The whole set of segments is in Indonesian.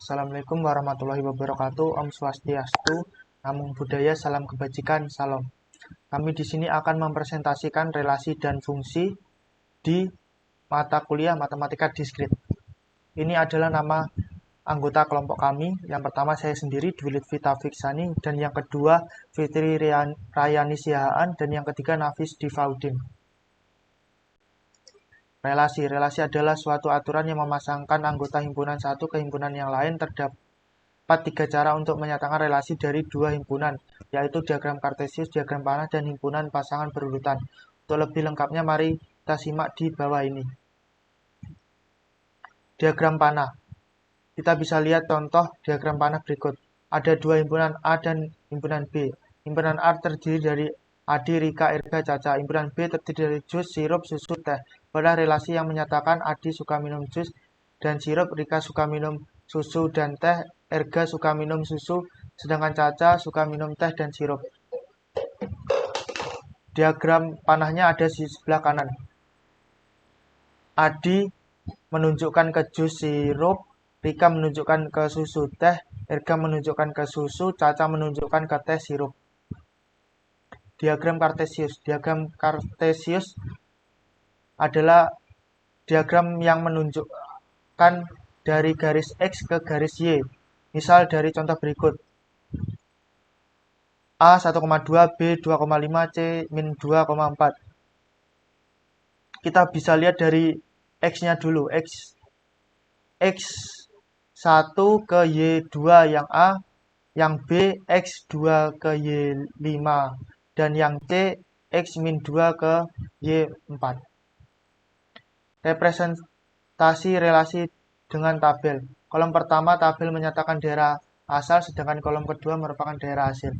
Assalamualaikum warahmatullahi wabarakatuh. Om Swastiastu, Namo Buddhaya, salam kebajikan, salam. Kami di sini akan mempresentasikan relasi dan fungsi di mata kuliah Matematika Diskrit. Ini adalah nama anggota kelompok kami. Yang pertama saya sendiri, Dwi Lutfi Taufiq Sani, dan yang kedua Fitri Rayani Sihaan, dan yang ketiga Nafis Difaudin. Relasi adalah suatu aturan yang memasangkan anggota himpunan satu ke himpunan yang lain. Terdapat 3 cara untuk menyatakan relasi dari dua himpunan, yaitu diagram Kartesius, diagram panah, dan himpunan pasangan berurutan. Untuk lebih lengkapnya, mari kita simak di bawah ini. Diagram panah. Kita bisa lihat contoh diagram panah berikut. Ada dua himpunan A dan himpunan B. Himpunan A terdiri dari Adi, Rika, Erga, Caca. Himpunan B terdiri dari jus, sirup, susu, teh. Pada relasi yang menyatakan Adi suka minum jus dan sirup, Rika suka minum susu dan teh, Erga suka minum susu, sedangkan Caca suka minum teh dan sirup. Diagram panahnya ada di sebelah kanan. Adi menunjukkan ke jus sirup, Rika menunjukkan ke susu teh, Erga menunjukkan ke susu, Caca menunjukkan ke teh sirup. Diagram Kartesius. Diagram Kartesius adalah diagram yang menunjukkan dari garis X ke garis Y. Misal dari contoh berikut. A 1,2, B 2,5, C min 2,4. Kita bisa lihat dari X-nya dulu. X1 ke Y2 yang A, yang B X2 ke Y5, dan yang C X-2 ke Y4. Representasi relasi dengan tabel. Kolom pertama tabel menyatakan daerah asal, sedangkan kolom kedua merupakan daerah hasil.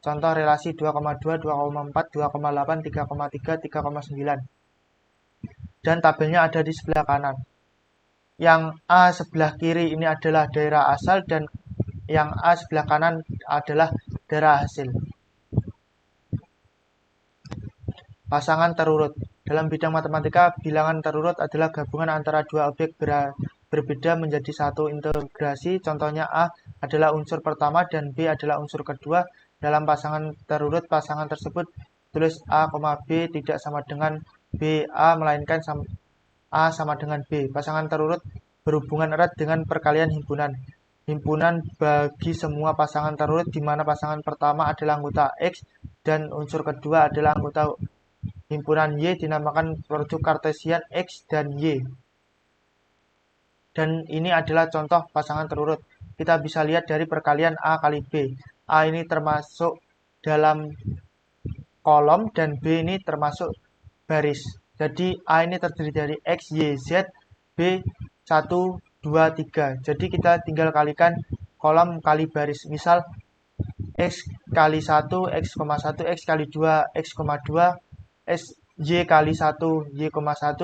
Contoh relasi 2,2, 2,4, 2,8, 3,3, 3,9. Dan tabelnya ada di sebelah kanan. Yang A sebelah kiri ini adalah daerah asal, dan yang A sebelah kanan adalah daerah hasil. Pasangan terurut. Dalam bidang matematika, bilangan terurut adalah gabungan antara dua objek berbeda menjadi satu integrasi. Contohnya A adalah unsur pertama dan B adalah unsur kedua. Dalam pasangan terurut, pasangan tersebut tulis A, B tidak sama dengan BA, melainkan A sama dengan B. Pasangan terurut berhubungan erat dengan perkalian himpunan. Himpunan bagi semua pasangan terurut di mana pasangan pertama adalah anggota X dan unsur kedua adalah anggota himpunan Y dinamakan produk Kartesian X dan Y. Dan ini adalah contoh pasangan terurut. Kita bisa lihat dari perkalian A kali B. A ini termasuk dalam kolom dan B ini termasuk baris. Jadi A ini terdiri dari X, Y, Z, B 1, 2, 3. Jadi kita tinggal kalikan kolom kali baris. Misal X kali 1, X,1, X kali 2, X,2, Y kali 1, Y,1,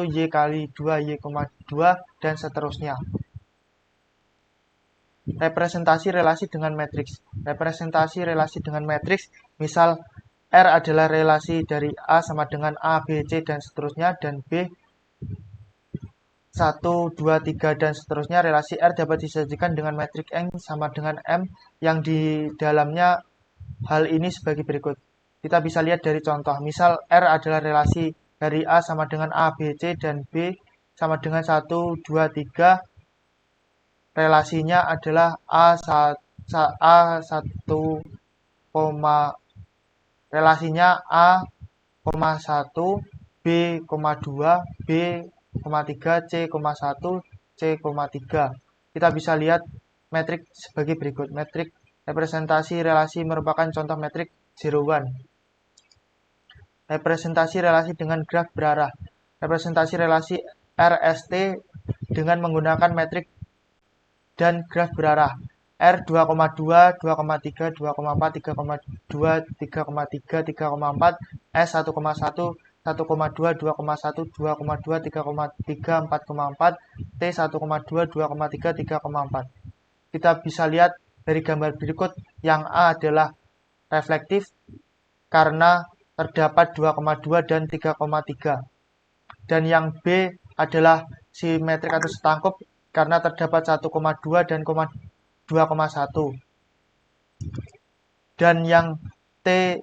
Y kali 2, Y,2, dan seterusnya. Representasi relasi dengan matriks. Representasi relasi dengan matriks, misal R adalah relasi dari A sama dengan A, B, C, dan seterusnya, dan B 1, 2, 3, dan seterusnya. Relasi R dapat disajikan dengan matriks N sama dengan M yang di dalamnya hal ini sebagai berikut. Kita bisa lihat dari contoh. Misal R adalah relasi dari A sama dengan A, B, C, dan B sama dengan 1, 2, 3. Relasinya adalah A1, relasinya A,1, B,2, B,3, C,1, C,3. Kita bisa lihat metrik sebagai berikut. Metrik representasi relasi merupakan contoh metrik 0, 1. Representasi relasi dengan graf berarah. Representasi relasi RST dengan menggunakan metrik dan graf berarah. R 2,2, 2,3, 2,4, 3,2, 3,3, 3,4, S 1,1, 1,2, 2,1, 2,2, 3,3, 4,4, T 1,2, 2,3, 3,4. Kita bisa lihat dari gambar berikut, yang A adalah reflektif karena terdapat 2,2 dan 3,3. Dan yang B adalah simetrik atau setangkup karena terdapat 1,2 dan 2,1. Dan yang T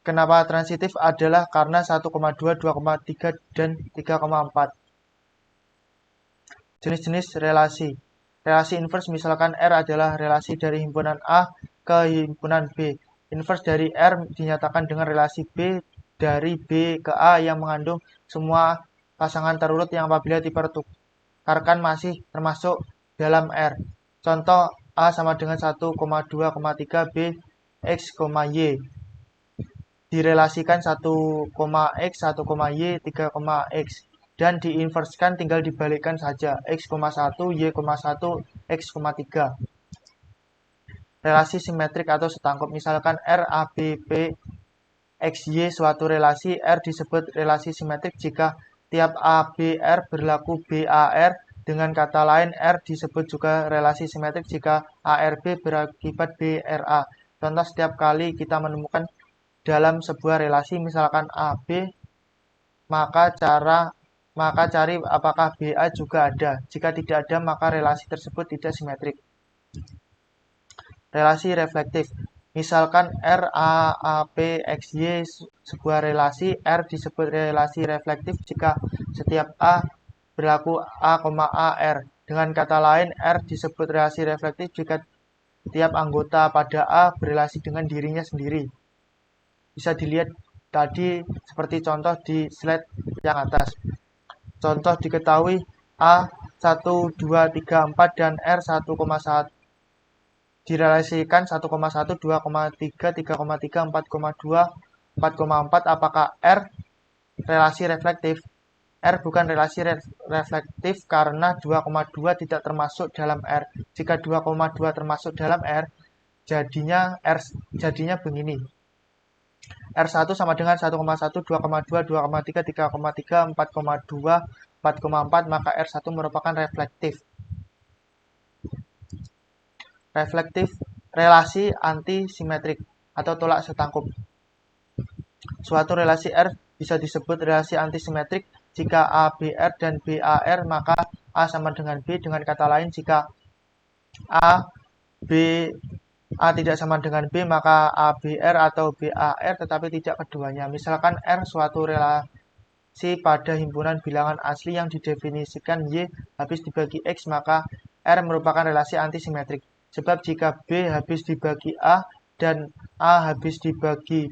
kenapa transitif adalah karena 1,2, 2,3, dan 3,4. Jenis-jenis relasi. Relasi inverse misalkan R adalah relasi dari himpunan A ke himpunan B. Inverse dari R dinyatakan dengan relasi B dari B ke A yang mengandung semua pasangan terurut yang apabila dipertukarkan masih termasuk dalam R. Contoh A sama dengan 1,2,3 B X, Y. Direlasikan 1,X, 1,Y, 3,X. Dan diinverskan tinggal dibalikkan saja. X,1, Y,1, X,3. Relasi simetrik atau setangkup. Misalkan R, A, B, P, X, Y suatu relasi. R disebut relasi simetrik jika tiap A, B, R berlaku B, A, R. Dengan kata lain, R disebut juga relasi simetrik jika A, R, B berakibat B, R, A. Contoh setiap kali kita menemukan dalam sebuah relasi misalkan A, B, maka cari apakah BA juga ada. Jika tidak ada, maka relasi tersebut tidak simetrik. Relasi reflektif. Misalkan R, A, AP, X, Y sebuah relasi, R disebut relasi reflektif jika setiap A berlaku A, A, R. Dengan kata lain, R disebut relasi reflektif jika tiap anggota pada A berelasi dengan dirinya sendiri. Bisa dilihat tadi seperti contoh di slide yang atas. Contoh diketahui A 1, 2, 3, 4 dan R 1,1 direlasikan 1,1, 2,3, 3,3, 4,2, 4,4. Apakah R relasi reflektif? R bukan relasi reflektif karena 2,2 tidak termasuk dalam R. Jika 2,2 termasuk dalam R, jadinya begini. R1 sama dengan 1,1, 2,2, 2,3, 3,3, 4,2, 4,4, maka R1 merupakan reflektif. Reflektif relasi antisimetrik atau tolak setangkup. Suatu relasi R bisa disebut relasi antisimetrik jika A, BR dan BAR, maka A sama dengan B. Dengan kata lain, jika A, B, A tidak sama dengan B, maka ABR atau BAR tetapi tidak keduanya. Misalkan R suatu relasi pada himpunan bilangan asli yang didefinisikan Y habis dibagi X, maka R merupakan relasi antisimetrik. Sebab jika B habis dibagi A dan A habis dibagi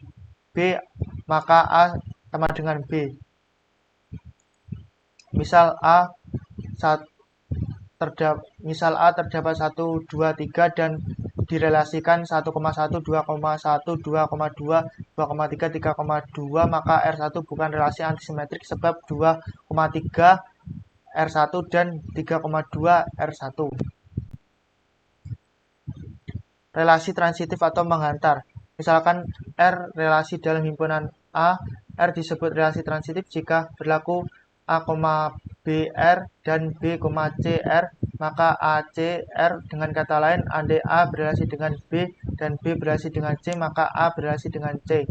B, maka A sama dengan B. Misal A terdapat 1, 2, 3 dan direlasikan 1,1, 2,1, 2,2, 2,3, 3,2, maka R1 bukan relasi antisimetrik sebab 2,3 R1 dan 3,2 R1. Relasi transitif atau menghantar. Misalkan R relasi dalam himpunan A, R disebut relasi transitif jika berlaku A, BR dan B, CR, maka ACR. Dengan kata lain, andai A berelasi dengan B dan B berelasi dengan C, maka A berelasi dengan C.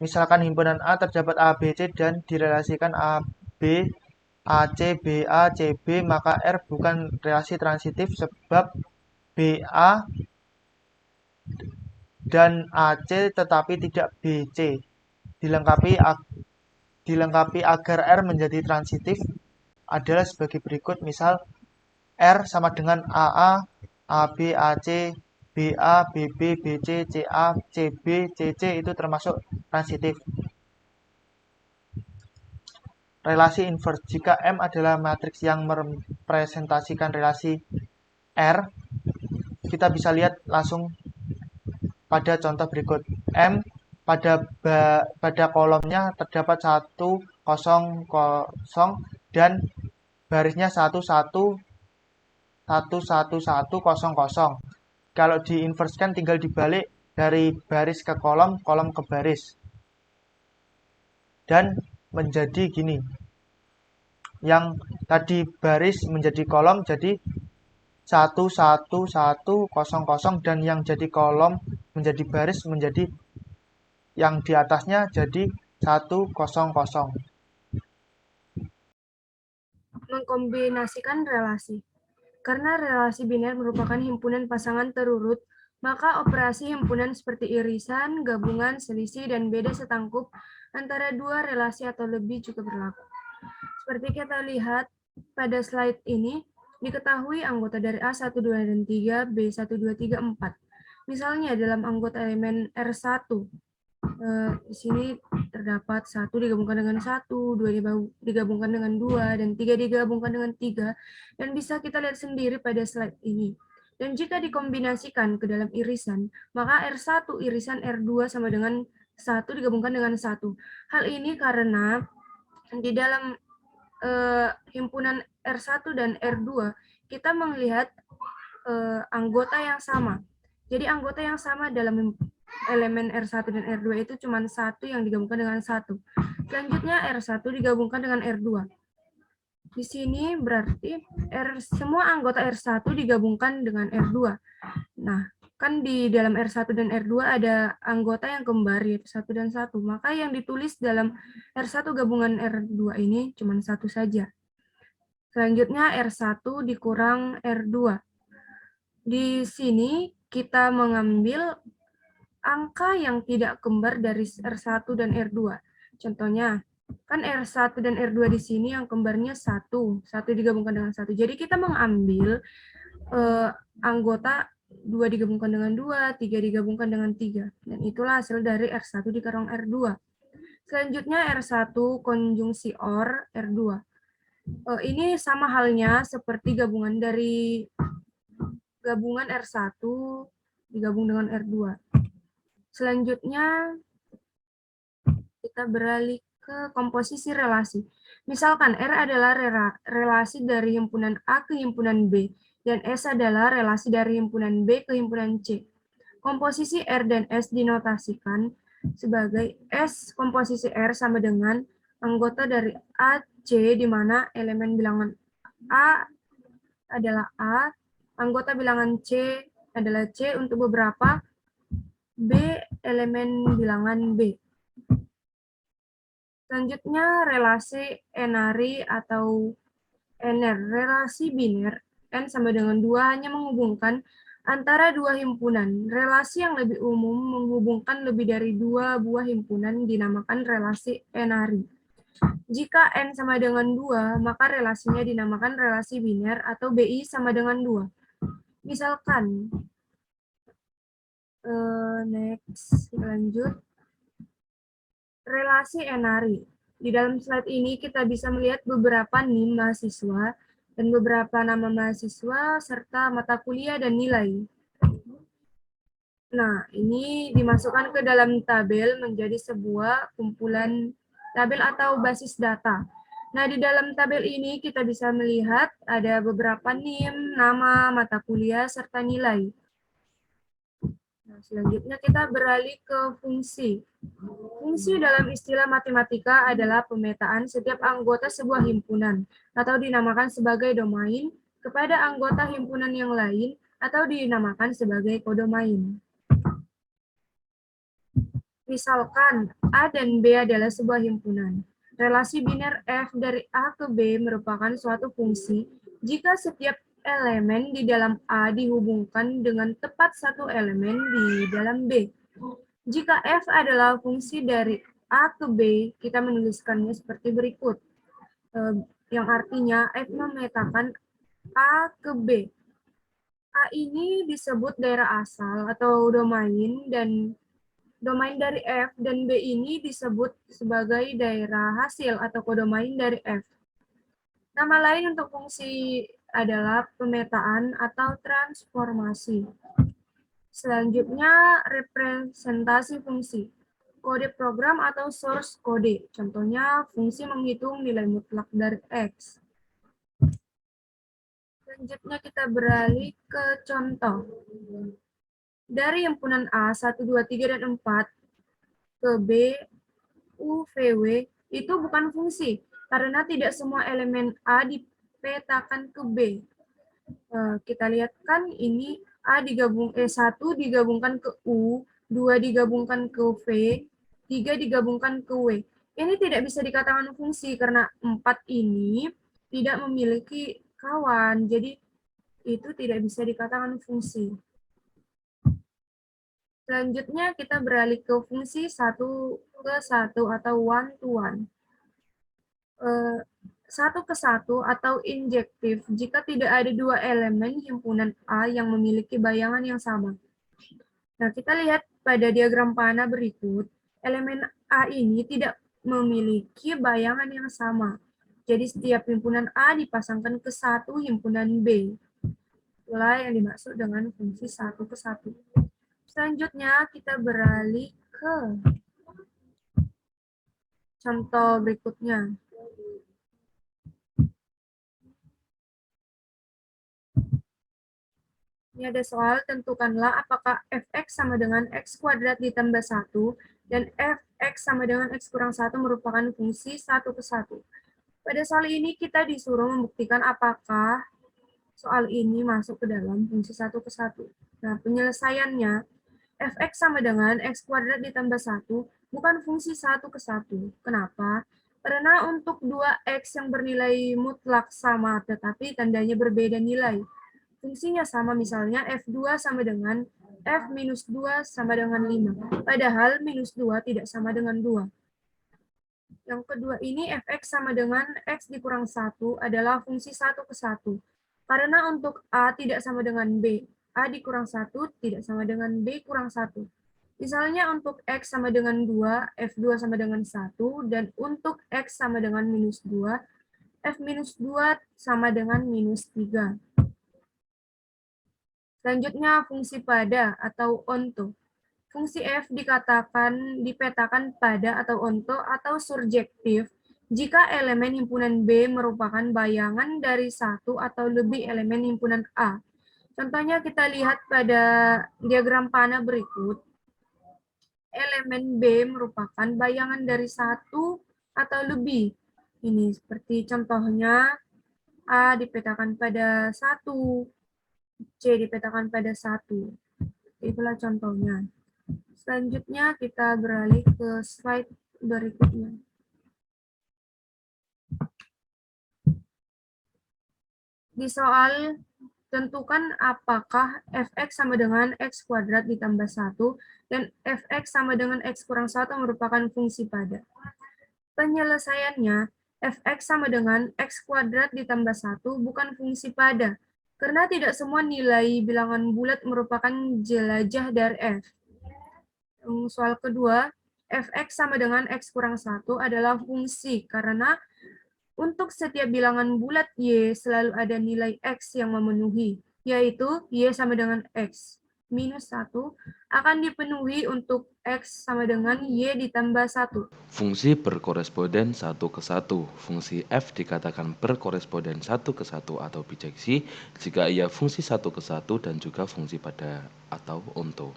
Misalkan himpunan A terdapat A, B, C dan direlasikan A, B, AC, BA, CB, maka R bukan relasi transitif sebab BA dan AC tetapi tidak BC. Dilengkapi agar R menjadi transitif adalah sebagai berikut. Misal R sama dengan AA, AB, AC, BA, BB, BC, CA, CB, CC itu termasuk transitif. Relasi inverse. Jika M adalah matriks yang merepresentasikan relasi R, kita bisa lihat langsung pada contoh berikut. M pada kolomnya terdapat 1, 0, 0 dan barisnya 1, 1, 1, 1, 1, 0, 0. Kalau diinverskan tinggal dibalik dari baris ke kolom, kolom ke baris. Dan menjadi gini. Yang tadi baris menjadi kolom jadi 1, 1, 1, 0, 0 dan yang jadi kolom menjadi baris menjadi yang di atasnya jadi 1, 0, 0. mengkombinasikan relasi. Karena relasi biner merupakan himpunan pasangan terurut, maka operasi himpunan seperti irisan, gabungan, selisih, dan beda setangkup antara dua relasi atau lebih juga berlaku. Seperti kita lihat pada slide ini, diketahui anggota dari A1, 2, dan 3, B1, 2, 3, 4. Misalnya dalam anggota elemen R1, di sini terdapat 1 digabungkan dengan 1, 2 digabungkan dengan 2, dan 3 digabungkan dengan 3, dan bisa kita lihat sendiri pada slide ini. Dan jika dikombinasikan ke dalam irisan, maka R1 irisan R2 sama dengan 1 digabungkan dengan 1. Hal ini karena di dalam himpunan R1 dan R2, kita melihat anggota yang sama. Jadi anggota yang sama dalam elemen R1 dan R2 itu cuma 1 yang digabungkan dengan 1. Selanjutnya R1 digabungkan dengan R2. Di sini berarti semua anggota R1 digabungkan dengan R2. Nah, kan di dalam R1 dan R2 ada anggota yang kembar, yaitu 1 dan 1. Maka yang ditulis dalam R1 gabungan R2 ini cuma 1 saja. Selanjutnya R1 dikurang R2. Di sini kita mengambil angka yang tidak kembar dari R1 dan R2. Contohnya, kan R1 dan R2 di sini yang kembarnya 1 digabungkan dengan 1. Jadi kita mengambil anggota 2 digabungkan dengan 2, 3 digabungkan dengan 3. Dan itulah hasil dari R1 dikurang R2. Selanjutnya R1 konjungsi OR R2. Ini sama halnya seperti gabungan dari gabungan R1 digabung dengan R2. Selanjutnya kita beralih ke komposisi relasi. Misalkan R adalah relasi dari himpunan A ke himpunan B, dan S adalah relasi dari himpunan B ke himpunan C. Komposisi R dan S dinotasikan sebagai S komposisi R sama dengan anggota dari A, C, di mana elemen bilangan A adalah A, anggota bilangan C adalah C untuk beberapa, B elemen bilangan B. Selanjutnya relasi n-ary atau NR. Relasi biner N sama dengan 2 hanya menghubungkan antara dua himpunan. Relasi yang lebih umum menghubungkan lebih dari dua buah himpunan dinamakan relasi n-ary. Jika N sama dengan 2, maka relasinya dinamakan relasi biner atau BI sama dengan 2. Misalkan, next, lanjut. Relasi n-ary. Di dalam slide ini kita bisa melihat beberapa NIM mahasiswa dan beberapa nama mahasiswa serta mata kuliah dan nilai. Nah, ini dimasukkan ke dalam tabel menjadi sebuah kumpulan tabel atau basis data. Nah, di dalam tabel ini kita bisa melihat ada beberapa NIM, nama, mata kuliah, serta nilai. Nah, selanjutnya kita beralih ke fungsi. Fungsi dalam istilah matematika adalah pemetaan setiap anggota sebuah himpunan atau dinamakan sebagai domain kepada anggota himpunan yang lain atau dinamakan sebagai kodomain. Misalkan A dan B adalah sebuah himpunan. Relasi biner F dari A ke B merupakan suatu fungsi jika setiap elemen di dalam A dihubungkan dengan tepat satu elemen di dalam B. Jika F adalah fungsi dari A ke B, kita menuliskannya seperti berikut. Yang artinya F memetakan A ke B. A ini disebut daerah asal atau domain, dan domain dari F dan B ini disebut sebagai daerah hasil atau kodomain dari F. Nama lain untuk fungsi adalah pemetaan atau transformasi. Selanjutnya, representasi fungsi. Kode program atau source kode. Contohnya, fungsi menghitung nilai mutlak dari X. Selanjutnya kita beralih ke contoh. Dari himpunan A, 1, 2, 3, dan 4 ke B, U, V, W, itu bukan fungsi, karena tidak semua elemen A dipetakan ke B. Kita lihat kan ini A digabung 1 digabungkan ke U, 2 digabungkan ke V, 3 digabungkan ke W. Ini tidak bisa dikatakan fungsi karena 4 ini tidak memiliki kawan, jadi itu tidak bisa dikatakan fungsi. Selanjutnya kita beralih ke fungsi 1-ke-1 atau one-to-one. 1-ke-1 atau injektif jika tidak ada dua elemen himpunan A yang memiliki bayangan yang sama. Nah, kita lihat pada diagram panah berikut, elemen A ini tidak memiliki bayangan yang sama. Jadi setiap himpunan A dipasangkan ke satu himpunan B. Itulah yang dimaksud dengan fungsi 1-ke-1. Selanjutnya kita beralih ke contoh berikutnya. Ini ada soal, tentukanlah apakah fx sama dengan x kuadrat ditambah 1 dan fx sama dengan x kurang 1 merupakan fungsi 1-ke-1. Pada soal ini kita disuruh membuktikan apakah soal ini masuk ke dalam fungsi 1-ke-1. Nah, penyelesaiannya, fx sama dengan x kuadrat ditambah 1 bukan fungsi 1-ke-1. Kenapa? Karena untuk dua x yang bernilai mutlak sama tetapi tandanya berbeda nilai, fungsinya sama, misalnya F2 sama dengan F minus 2 sama dengan 5. Padahal minus 2 tidak sama dengan 2. Yang kedua ini Fx sama dengan X dikurang 1 adalah fungsi 1-ke-1. Karena untuk A tidak sama dengan B. A dikurang 1 tidak sama dengan B kurang 1. Misalnya untuk X sama dengan 2, F2 sama dengan 1, dan untuk X sama dengan minus 2, F minus 2 sama dengan minus 3. Selanjutnya fungsi pada atau onto. Fungsi f dipetakan pada atau onto atau surjektif jika elemen himpunan B merupakan bayangan dari satu atau lebih elemen himpunan A. Contohnya kita lihat pada diagram panah berikut. Elemen B merupakan bayangan dari satu atau lebih. Ini seperti contohnya A dipetakan pada 1, C dipetakan pada 1. Itulah contohnya. Selanjutnya kita beralih ke slide berikutnya. Di soal, tentukan apakah fx sama dengan x kuadrat ditambah 1 dan fx sama dengan x kurang 1 merupakan fungsi pada. Penyelesaiannya, fx sama dengan x kuadrat ditambah 1 bukan fungsi pada, karena tidak semua nilai bilangan bulat merupakan jelajah dari f. Soal kedua, fx sama dengan x kurang 1 adalah fungsi, karena untuk setiap bilangan bulat y selalu ada nilai x yang memenuhi, yaitu y sama dengan x minus 1 akan dipenuhi untuk x sama dengan y ditambah 1. Fungsi berkoresponden 1-ke-1. Fungsi f dikatakan berkoresponden 1-ke-1 atau bijeksi jika ia fungsi 1-ke-1 dan juga fungsi pada atau onto.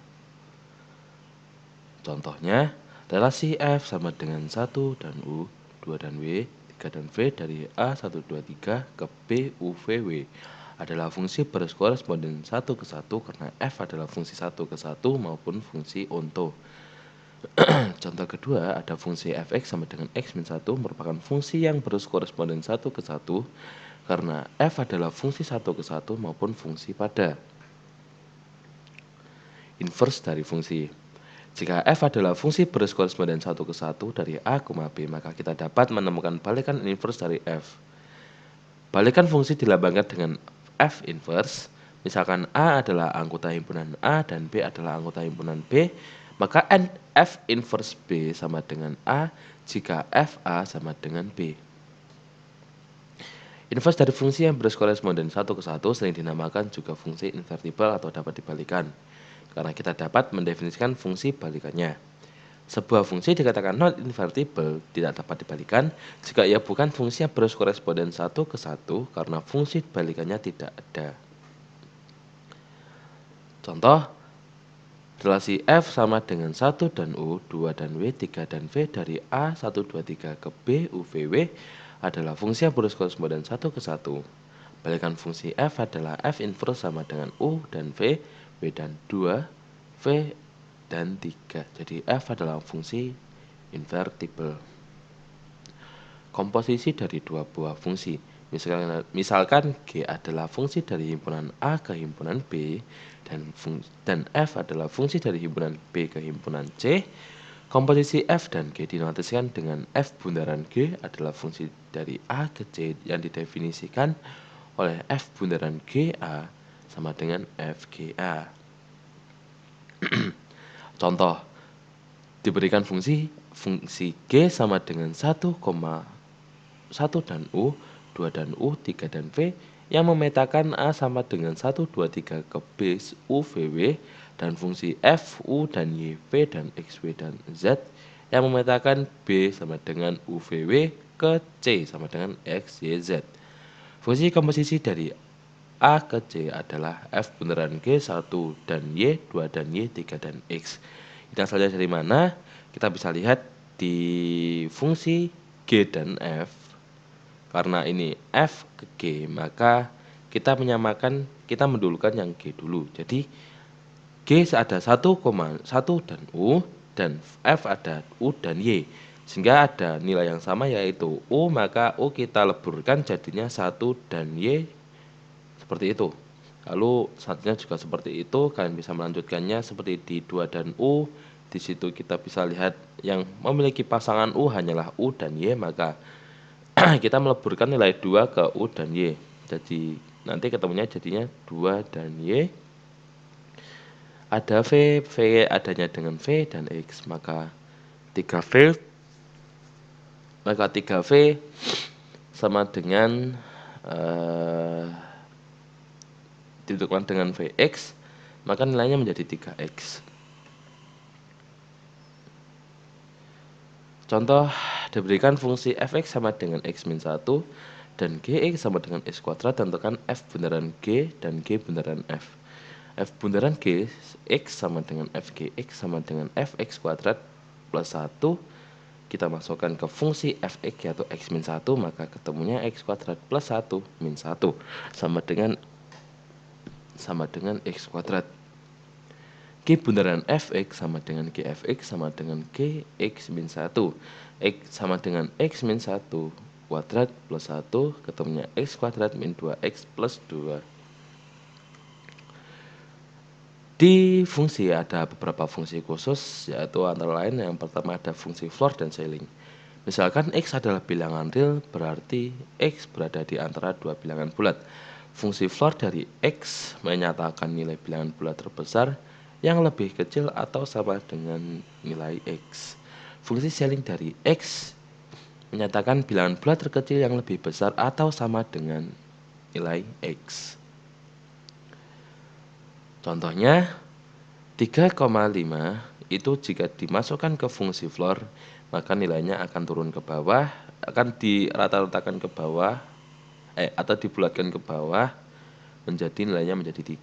Contohnya, relasi f sama dengan 1 dan u, 2 dan w, 3 dan v dari A 1, 2, 3 ke B, U, V, W adalah fungsi berkoresponden 1-ke-1 karena f adalah fungsi 1-ke-1 maupun fungsi onto. Contoh kedua, ada fungsi fx sama dengan x min 1 merupakan fungsi yang berkoresponden 1-ke-1 karena f adalah fungsi 1-ke-1 maupun fungsi pada. Inverse dari fungsi. Jika f adalah fungsi berkoresponden 1-ke-1 dari A, B, maka kita dapat menemukan balikan inverse dari f. Balikan fungsi dilambangkan dengan f inverse. Misalkan A adalah anggota himpunan A dan B adalah anggota himpunan B, maka f inverse B sama dengan A jika FA sama dengan B. Inverse dari fungsi yang berkoresponden 1-ke-1 sering dinamakan juga fungsi invertible atau dapat dibalikan, karena kita dapat mendefinisikan fungsi balikannya. Sebuah fungsi dikatakan non-invertible tidak dapat dibalikan jika ia bukan fungsi yang berkoresponden 1-ke-1 karena fungsi balikannya tidak ada. Contoh, relasi f sama dengan 1 dan u, 2 dan w, 3 dan v dari A 1, 2, 3 ke B, U, V, W adalah fungsi yang berkoresponden 1-ke-1. Balikan fungsi f adalah f inverse sama dengan u dan v, w dan 2, v dan 3. Jadi f adalah fungsi invertible. Komposisi dari dua buah fungsi. Misalkan G adalah fungsi dari himpunan A ke himpunan B dan F adalah fungsi dari himpunan B ke himpunan C. Komposisi F dan G dinotiskan dengan F bundaran G adalah fungsi dari A ke C yang didefinisikan oleh F bundaran GA sama dengan FGA. Contoh, diberikan fungsi G sama dengan 1, 1 dan U, 2 dan U, 3 dan V yang memetakan A sama dengan 1, 2, 3 ke B U, V, W dan fungsi F, U, dan Y, V, dan X, W, dan Z yang memetakan B sama dengan U, V, W ke C sama dengan X, Y, Z. Fungsi komposisi dari A ke C adalah F bundaran G 1 dan Y, 2 dan Y, 3 dan X. Ini asalnya dari mana? Kita bisa lihat di fungsi G dan F. Karena ini F ke G, maka kita mendulukan yang G dulu. Jadi G ada 1,1 dan U, dan F ada U dan Y. Sehingga ada nilai yang sama yaitu U, maka U kita leburkan jadinya 1 dan Y seperti itu. Lalu selanjutnya juga seperti itu, kalian bisa melanjutkannya seperti di 2 dan U. Di situ kita bisa lihat yang memiliki pasangan U hanyalah U dan Y, maka kita meleburkan nilai 2 ke U dan Y. Jadi nanti ketemunya jadinya 2 dan Y. Ada V, V adanya dengan V dan X, maka 3V sama dengan ditentukan dengan Vx, maka nilainya menjadi 3x. Contoh, diberikan fungsi fx sama dengan x min 1 dan gx sama dengan x kuadrat, tentukan f bundaran g dan g bundaran f. F bundaran g, x sama dengan fgx sama dengan fx kuadrat plus 1. Kita masukkan ke fungsi fx yaitu x min 1, maka ketemunya x kuadrat plus 1 min 1 sama dengan x kuadrat. G bundaran fx sama dengan gfx sama dengan gx min 1. X sama dengan x min 1 kuadrat plus 1, ketemunya x kuadrat min 2x plus 2. Di fungsi ada beberapa fungsi khusus, yaitu antara lain yang pertama ada fungsi floor dan ceiling. Misalkan x adalah bilangan real, berarti x berada di antara dua bilangan bulat. Fungsi floor dari x menyatakan nilai bilangan bulat terbesar yang lebih kecil atau sama dengan nilai x. Fungsi ceiling dari x menyatakan bilangan bulat terkecil yang lebih besar atau sama dengan nilai x. Contohnya, 3,5 itu jika dimasukkan ke fungsi floor, maka nilainya akan turun ke bawah, akan dirata-ratakan ke bawah, atau dibulatkan ke bawah, menjadi nilainya menjadi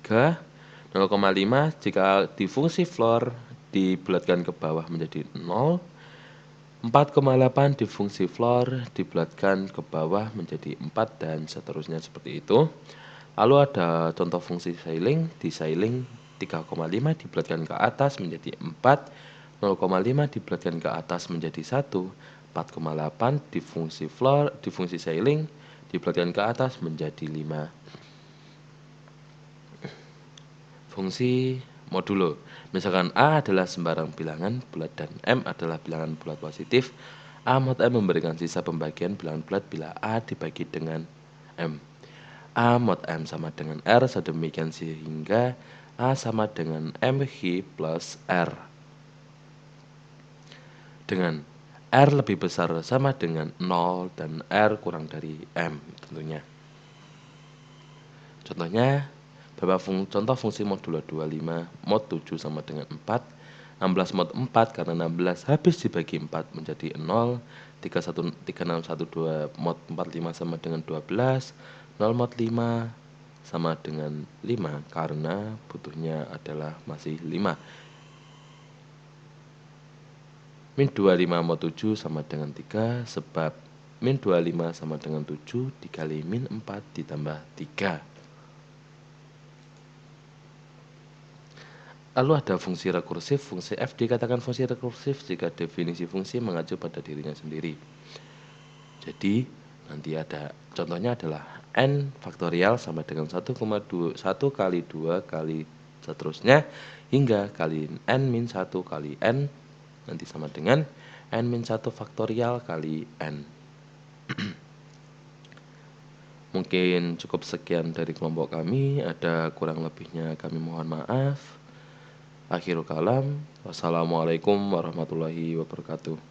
3. 0,5 jika di fungsi floor dibulatkan ke bawah menjadi 0. 4,8 di fungsi floor dibulatkan ke bawah menjadi 4 dan seterusnya seperti itu. Lalu ada contoh fungsi ceiling. Di ceiling 3,5 dibulatkan ke atas menjadi 4, 0,5 dibulatkan ke atas menjadi 1, 4,8 di fungsi floor, di fungsi ceiling dibulatkan ke atas menjadi 5. Fungsi modulo. Misalkan A adalah sembarang bilangan bulat dan M adalah bilangan bulat positif, A mod M memberikan sisa pembagian bilangan bulat bila A dibagi dengan M. A mod M sama dengan R sedemikian sehingga A sama dengan MH plus R. Dengan R lebih besar sama dengan 0 dan R kurang dari M tentunya. Contohnya, contoh fungsi modulo 25 mod 7 sama dengan 4, 16 mod 4 karena 16 habis dibagi 4 menjadi 0, 3612 mod 45 sama dengan 12, 0 mod 5 sama dengan 5 karena butuhnya adalah masih 5. Min 25 mod 7 sama dengan 3 sebab min 25 sama dengan 7 dikali min 4 ditambah 3. Lalu ada fungsi rekursif. Fungsi f dikatakan fungsi rekursif jika definisi fungsi mengacu pada dirinya sendiri. Jadi, Nanti ada contohnya adalah n faktorial sama dengan 1,1 kali 2 kali seterusnya hingga kali n-1 kali n nanti sama dengan n-1 faktorial kali n. Mungkin cukup sekian dari kelompok kami, ada kurang lebihnya kami mohon maaf. Akhirul kalam, wassalamualaikum warahmatullahi wabarakatuh.